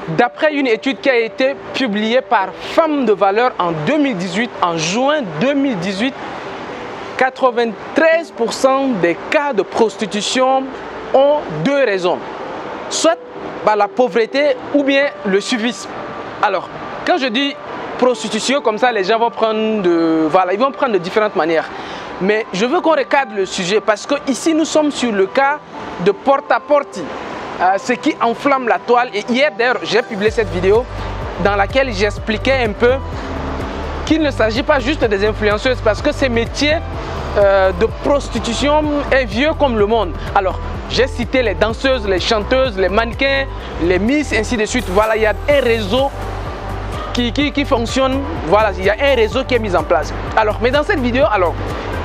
D'après une étude qui a été publiée par Femmes de Valeur en 2018, en juin 2018, 93% des cas de prostitution ont deux raisons. Soit la pauvreté ou bien le suivisme. Alors, quand je dis prostitution, comme ça, les gens vont prendre ils vont prendre de différentes manières. Mais je veux qu'on recadre le sujet parce que ici, nous sommes sur le cas de porte-à-porte. Ce qui enflamme la toile. Et hier d'ailleurs j'ai publié cette vidéo dans laquelle j'expliquais un peu qu'il ne s'agit pas juste des influenceuses parce que ces métiers de prostitution est vieux comme le monde. Alors j'ai cité les danseuses, les chanteuses, les mannequins, les miss, ainsi de suite. Voilà, il y a un réseau qui fonctionne. Voilà, il y a un réseau qui est mis en place. Alors, mais dans cette vidéo,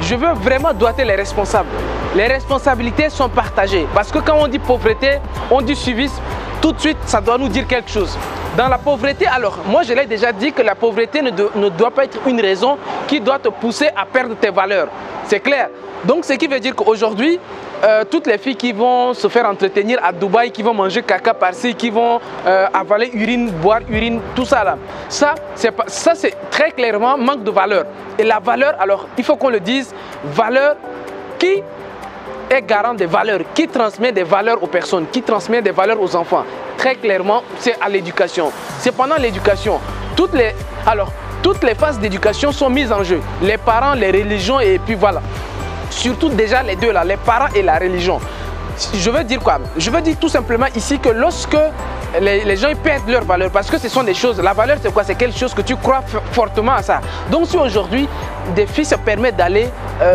je veux vraiment doiter les responsables. Les responsabilités sont partagées. Parce que quand on dit pauvreté, on dit suivisme, tout de suite, ça doit nous dire quelque chose. Dans la pauvreté, moi je l'ai déjà dit que la pauvreté ne doit pas être une raison qui doit te pousser à perdre tes valeurs. C'est clair. Donc, ce qui veut dire qu'aujourd'hui, toutes les filles qui vont se faire entretenir à Dubaï, qui vont manger caca par-ci, qui vont avaler urine, boire urine, tout ça là, ça c'est très clairement manque de valeur. Et la valeur, il faut qu'on le dise, valeur qui est garant des valeurs, qui transmet des valeurs aux personnes, qui transmet des valeurs aux enfants. Très clairement, c'est à l'éducation. C'est pendant l'éducation. Toutes les phases d'éducation sont mises en jeu. Les parents, les religions et puis voilà. Surtout déjà les deux là, les parents et la religion. Je veux dire quoi? Je veux dire tout simplement ici que lorsque les gens perdent leur valeur, parce que ce sont des choses, la valeur c'est quoi? C'est quelque chose que tu crois fortement à ça. Donc si aujourd'hui des filles se permettent d'aller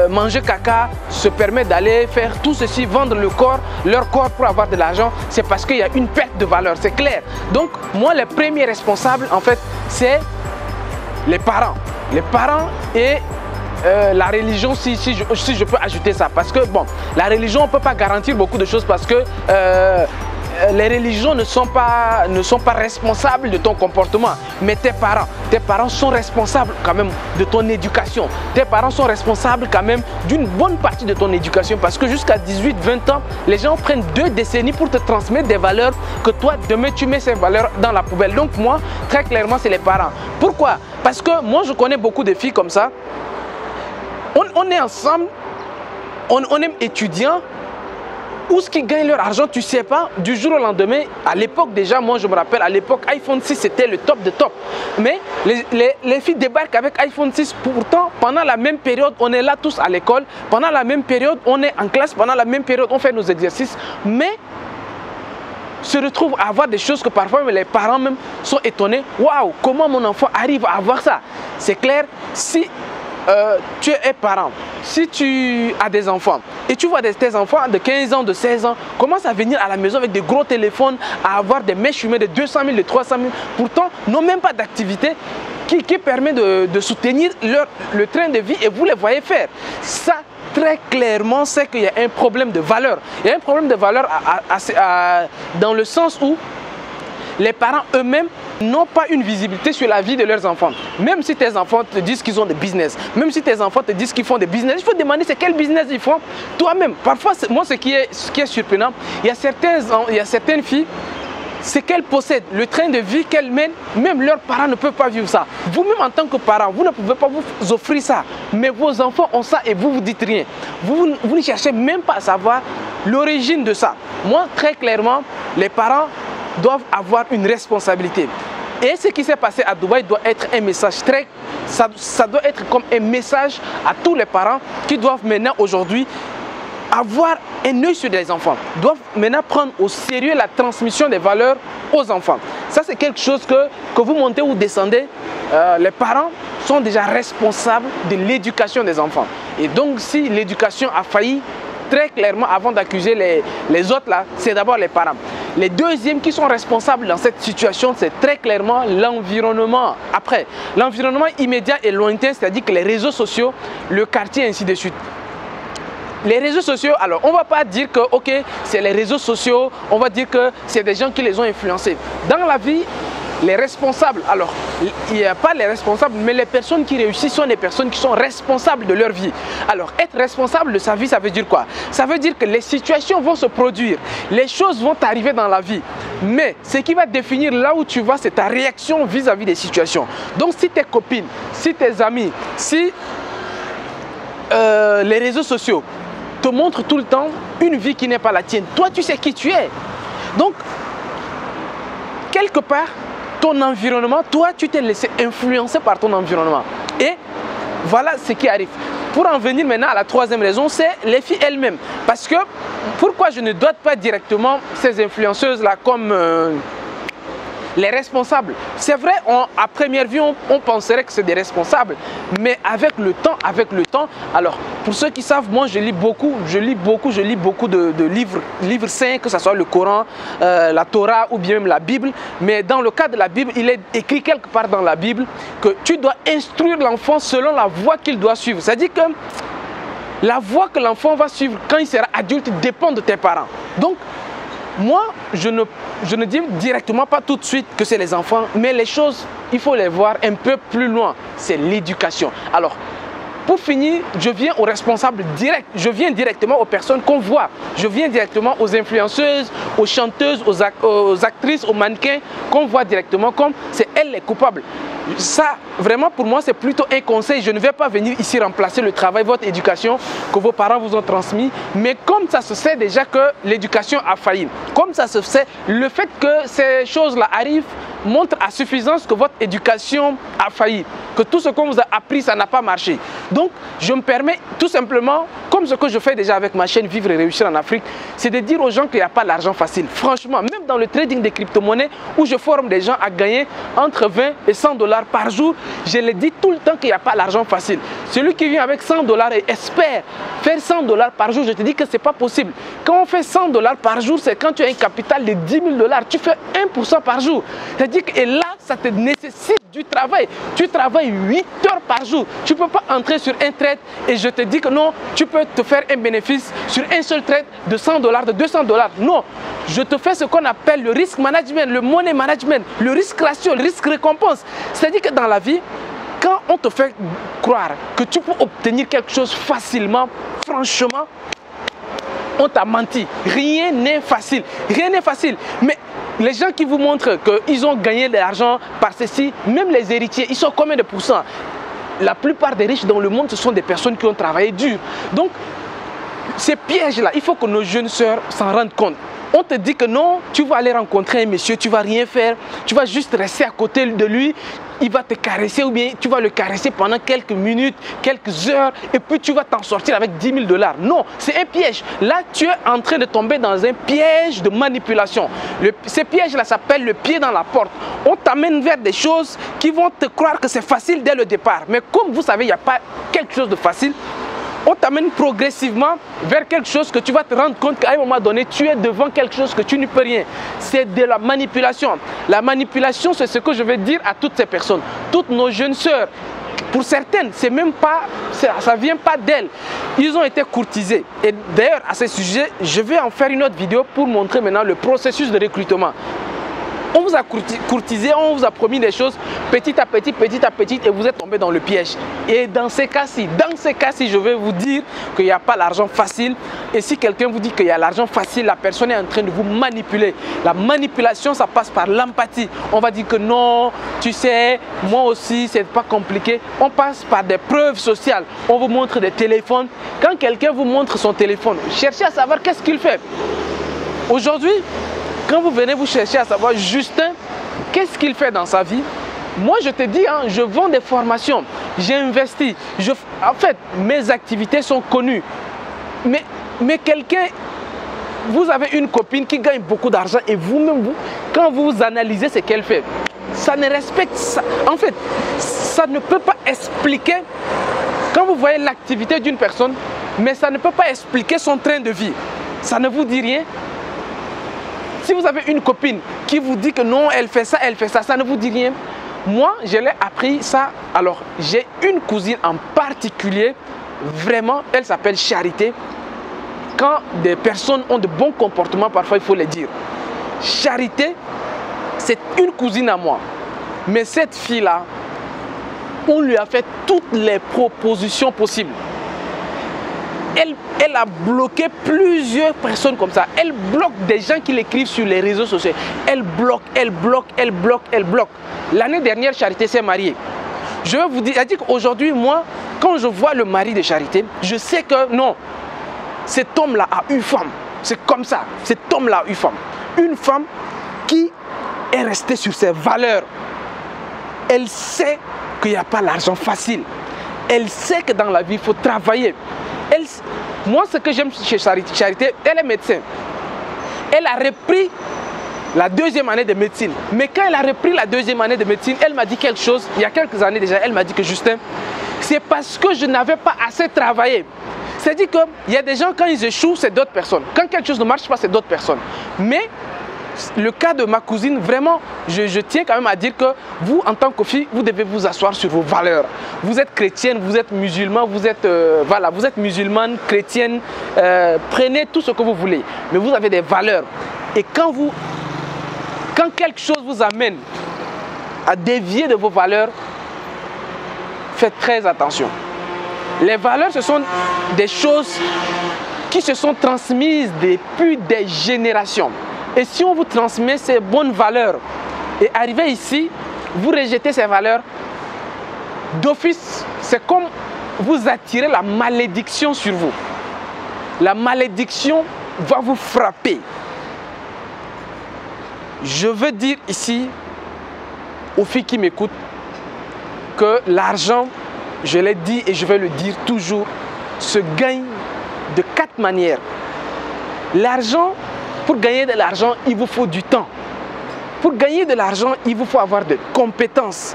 manger caca, se permettent d'aller faire tout ceci, vendre leur corps pour avoir de l'argent, c'est parce qu'il y a une perte de valeur, c'est clair. Donc moi les premiers responsables en fait c'est les parents. Les parents et la religion, si je peux ajouter ça, parce que bon, la religion on ne peut pas garantir beaucoup de choses parce que les religions ne sont pas responsables de ton comportement, mais tes parents sont responsables quand même de ton éducation. Tes parents sont responsables quand même d'une bonne partie de ton éducation parce que jusqu'à 18-20 ans, les gens prennent 2 décennies pour te transmettre des valeurs que toi, demain, tu mets ces valeurs dans la poubelle. Donc moi, très clairement, c'est les parents. Pourquoi? Parce que moi, je connais beaucoup de filles comme ça. On est ensemble, on est étudiants, où ce qui gagne leur argent, tu sais pas, du jour au lendemain. À l'époque déjà, moi je me rappelle, à l'époque iPhone 6 c'était le top de top. Mais les filles débarquent avec iPhone 6, pourtant pendant la même période, on est là tous à l'école, pendant la même période, on est en classe, pendant la même période, on fait nos exercices, mais se retrouvent à avoir des choses que parfois les parents même sont étonnés. Waouh, comment mon enfant arrive à avoir ça? C'est clair, si tu es parent, si tu as des enfants et tu vois tes enfants de 15 ans, de 16 ans commencent à venir à la maison avec des gros téléphones, à avoir des mèches fumées de 200 000, de 300 000, pourtant n'ont même pas d'activité qui permet de soutenir le train de vie et vous les voyez faire. Ça, très clairement, c'est qu'il y a un problème de valeur. Il y a un problème de valeur dans le sens où les parents eux-mêmes n'ont pas une visibilité sur la vie de leurs enfants. Même si tes enfants te disent qu'ils ont des business, même si tes enfants te disent qu'ils font des business, il faut demander c'est quel business ils font toi-même. Parfois, moi, ce qui est surprenant, il y a certaines filles, c'est qu'elles possèdent, le train de vie qu'elles mènent, même leurs parents ne peuvent pas vivre ça. Vous-même en tant que parent, vous ne pouvez pas vous offrir ça. Mais vos enfants ont ça et vous ne dites rien. Vous ne cherchez même pas à savoir l'origine de ça. Moi, très clairement, les parents doivent avoir une responsabilité. Et ce qui s'est passé à Dubaï doit être un message ça doit être comme un message à tous les parents qui doivent maintenant aujourd'hui avoir un œil sur les enfants, doivent maintenant prendre au sérieux la transmission des valeurs aux enfants. Ça c'est quelque chose que vous montez ou descendez, les parents sont déjà responsables de l'éducation des enfants. Et donc si l'éducation a failli, très clairement, avant d'accuser les autres là, c'est d'abord les parents. Les deuxièmes qui sont responsables dans cette situation, c'est très clairement l'environnement. Après, l'environnement immédiat et lointain, c'est-à-dire que les réseaux sociaux, le quartier, ainsi de suite. Les réseaux sociaux, alors on ne va pas dire que ok, c'est les réseaux sociaux, on va dire que c'est des gens qui les ont influencés. Dans la vie, les responsables. Alors, il n'y a pas les responsables, mais les personnes qui réussissent sont des personnes qui sont responsables de leur vie. Alors, être responsable de sa vie, ça veut dire quoi? Ça veut dire que les situations vont se produire, les choses vont arriver dans la vie. Mais ce qui va définir là où tu vas, c'est ta réaction vis-à-vis des situations. Donc, si tes copines, si tes amis, si les réseaux sociaux te montrent tout le temps une vie qui n'est pas la tienne, toi, tu sais qui tu es. Donc, quelque part, ton environnement, toi, tu t'es laissé influencer par ton environnement. Et voilà ce qui arrive. Pour en venir maintenant à la troisième raison, c'est les filles elles-mêmes. Parce que, pourquoi je ne dote pas directement ces influenceuses-là comme les responsables? C'est vrai, à première vue, on penserait que c'est des responsables. Mais avec le temps, alors, pour ceux qui savent, moi, je lis beaucoup de livres saints, que ce soit le Coran, la Torah ou bien même la Bible. Mais dans le cas de la Bible, il est écrit quelque part dans la Bible que tu dois instruire l'enfant selon la voie qu'il doit suivre. C'est-à-dire que la voie que l'enfant va suivre quand il sera adulte dépend de tes parents. Donc, moi, je ne dis directement pas tout de suite que c'est les enfants, mais les choses, il faut les voir un peu plus loin. C'est l'éducation. Alors, pour finir, je viens aux responsables directs. Je viens directement aux personnes qu'on voit. Je viens directement aux influenceuses, aux chanteuses, aux actrices, aux mannequins qu'on voit directement comme c'est elles les coupables. Ça, vraiment, pour moi, c'est plutôt un conseil. Je ne vais pas venir ici remplacer le travail, votre éducation que vos parents vous ont transmis. Mais comme ça se sait déjà que l'éducation a failli, comme ça se sait, le fait que ces choses-là arrivent montre à suffisance que votre éducation a failli, que tout ce qu'on vous a appris, ça n'a pas marché. Donc, je me permets tout simplement, comme ce que je fais déjà avec ma chaîne Vivre et Réussir en Afrique, c'est de dire aux gens qu'il n'y a pas l'argent facile. Franchement, même dans le trading des crypto-monnaies, où je forme des gens à gagner entre 20 et 100 $ par jour, je les dis tout le temps qu'il n'y a pas l'argent facile. Celui qui vient avec 100 $ et espère faire 100 $ par jour, je te dis que ce n'est pas possible. Quand on fait 100 $ par jour, c'est quand tu as un capital de 10 000 $, tu fais 1% par jour. C'est-à-dire que là, ça te nécessite du travail. Tu travailles 8 heures par jour. Tu ne peux pas entrer sur un trade et je te dis que non, tu peux te faire un bénéfice sur un seul trade de 100 $, de 200 $. Non, je te fais ce qu'on appelle le risk management, le money management, le risque ratio, le risque récompense. C'est-à-dire que dans la vie, quand on te fait croire que tu peux obtenir quelque chose facilement, franchement, on t'a menti. Rien n'est facile. Rien n'est facile. Mais les gens qui vous montrent qu'ils ont gagné de l'argent par ceci, même les héritiers, ils sont combien de pourcents? La plupart des riches dans le monde, ce sont des personnes qui ont travaillé dur. Donc, ces pièges-là, il faut que nos jeunes sœurs s'en rendent compte. On te dit que non, tu vas aller rencontrer un monsieur, tu ne vas rien faire, tu vas juste rester à côté de lui, il va te caresser ou bien tu vas le caresser pendant quelques minutes, quelques heures et puis tu vas t'en sortir avec 10 000 $. Non, c'est un piège. Là, tu es en train de tomber dans un piège de manipulation. Ces pièges-là s'appellent le pied dans la porte. On t'amène vers des choses qui vont te croire que c'est facile dès le départ. Mais comme vous savez, il n'y a pas quelque chose de facile. On t'amène progressivement vers quelque chose que tu vas te rendre compte qu'à un moment donné, tu es devant quelque chose que tu n'y peux rien. C'est de la manipulation. La manipulation, c'est ce que je vais dire à toutes ces personnes, toutes nos jeunes sœurs. Pour certaines, c'est même pas, ça ne vient pas d'elles. Ils ont été courtisés. Et d'ailleurs, à ce sujet, je vais en faire une autre vidéo pour montrer maintenant le processus de recrutement. On vous a courtisé, on vous a promis des choses petit à petit et vous êtes tombé dans le piège. Et dans ces cas-ci, je vais vous dire qu'il n'y a pas l'argent facile. Et si quelqu'un vous dit qu'il y a l'argent facile, la personne est en train de vous manipuler. La manipulation, ça passe par l'empathie. On va dire que non, tu sais, moi aussi, c'est pas compliqué. On passe par des preuves sociales. On vous montre des téléphones. Quand quelqu'un vous montre son téléphone, cherchez à savoir qu'est-ce qu'il fait. Aujourd'hui, quand vous venez vous chercher à savoir Justin, qu'est-ce qu'il fait dans sa vie? Moi, je te dis, hein, je vends des formations, j'ai investi. En fait, mes activités sont connues. Mais quelqu'un, vous avez une copine qui gagne beaucoup d'argent et vous-même, quand vous analysez ce qu'elle fait, ça ne respecte ça. En fait, ça ne peut pas expliquer, quand vous voyez l'activité d'une personne, mais ça ne peut pas expliquer son train de vie. Ça ne vous dit rien? Si vous avez une copine qui vous dit que non, elle fait ça, ça ne vous dit rien. Moi, je l'ai appris ça. Alors, j'ai une cousine en particulier, vraiment, elle s'appelle Charité. Quand des personnes ont de bons comportements, parfois il faut les dire. Charité, c'est une cousine à moi. Mais cette fille-là, on lui a fait toutes les propositions possibles. Elle a bloqué plusieurs personnes comme ça. Elle bloque des gens qui l'écrivent sur les réseaux sociaux. Elle bloque, elle bloque, elle bloque, elle bloque. L'année dernière, Charité s'est mariée. Je vais vous dire, c'est-à-dire qu'aujourd'hui, moi, quand je vois le mari de Charité, je sais que non, cet homme-là a une femme. C'est comme ça. Cet homme-là a une femme. Une femme qui est restée sur ses valeurs. Elle sait qu'il n'y a pas l'argent facile. Elle sait que dans la vie, il faut travailler. Moi, ce que j'aime chez Charité, elle est médecin. Elle a repris la deuxième année de médecine. Mais quand elle a repris la deuxième année de médecine, elle m'a dit quelque chose. Il y a quelques années déjà, elle m'a dit que Justin, c'est parce que je n'avais pas assez travaillé. C'est-à-dire qu'il y a des gens, quand ils échouent, c'est d'autres personnes. Quand quelque chose ne marche pas, c'est d'autres personnes. Mais le cas de ma cousine, vraiment, je tiens quand même à dire que vous, en tant que fille, vous devez vous asseoir sur vos valeurs. Vous êtes chrétienne, vous êtes musulman, vous êtes, voilà, vous êtes musulmane, chrétienne, prenez tout ce que vous voulez. Mais vous avez des valeurs. Et quand quelque chose vous amène à dévier de vos valeurs, faites très attention. Les valeurs, ce sont des choses qui se sont transmises depuis des générations. Et si on vous transmet ces bonnes valeurs et arrivé ici, vous rejetez ces valeurs, d'office, c'est comme vous attirez la malédiction sur vous. La malédiction va vous frapper. Je veux dire ici, aux filles qui m'écoutent, que l'argent, je l'ai dit et je vais le dire toujours, se gagne de 4 manières. L'argent, pour gagner de l'argent, il vous faut du temps. Pour gagner de l'argent, il vous faut avoir des compétences.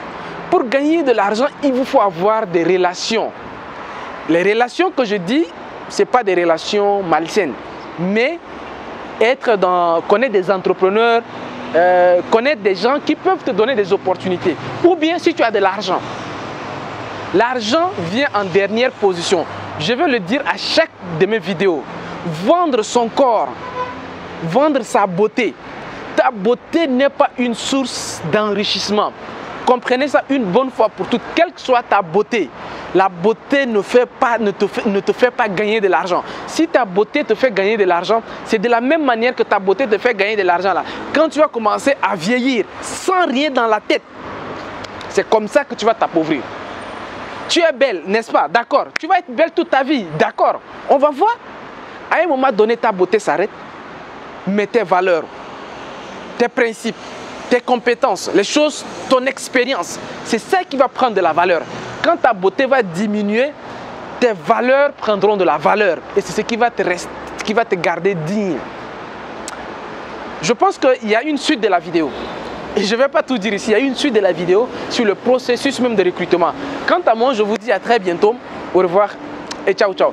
Pour gagner de l'argent, il vous faut avoir des relations. Les relations que je dis, ce n'est pas des relations malsaines, mais connaître des entrepreneurs, connaître des gens qui peuvent te donner des opportunités. Ou bien si tu as de l'argent. L'argent vient en dernière position. Je vais le dire à chaque de mes vidéos. Vendre son corps, vendre sa beauté. Ta beauté n'est pas une source d'enrichissement. Comprenez ça une bonne fois pour toutes. Quelle que soit ta beauté, la beauté ne te fait pas gagner de l'argent. Si ta beauté te fait gagner de l'argent, c'est de la même manière que ta beauté te fait gagner de l'argent là. Quand tu vas commencer à vieillir sans rien dans la tête, c'est comme ça que tu vas t'appauvrir. Tu es belle, n'est-ce pas? D'accord. Tu vas être belle toute ta vie, d'accord. On va voir. À un moment donné, ta beauté s'arrête. Mais tes valeurs, tes principes, tes compétences, les choses, ton expérience, c'est ça qui va prendre de la valeur. Quand ta beauté va diminuer, tes valeurs prendront de la valeur. Et c'est ce qui va te garder digne. Je pense qu'il y a une suite de la vidéo. Et je ne vais pas tout dire ici. Il y a une suite de la vidéo sur le processus même de recrutement. Quant à moi, je vous dis à très bientôt. Au revoir et ciao, ciao.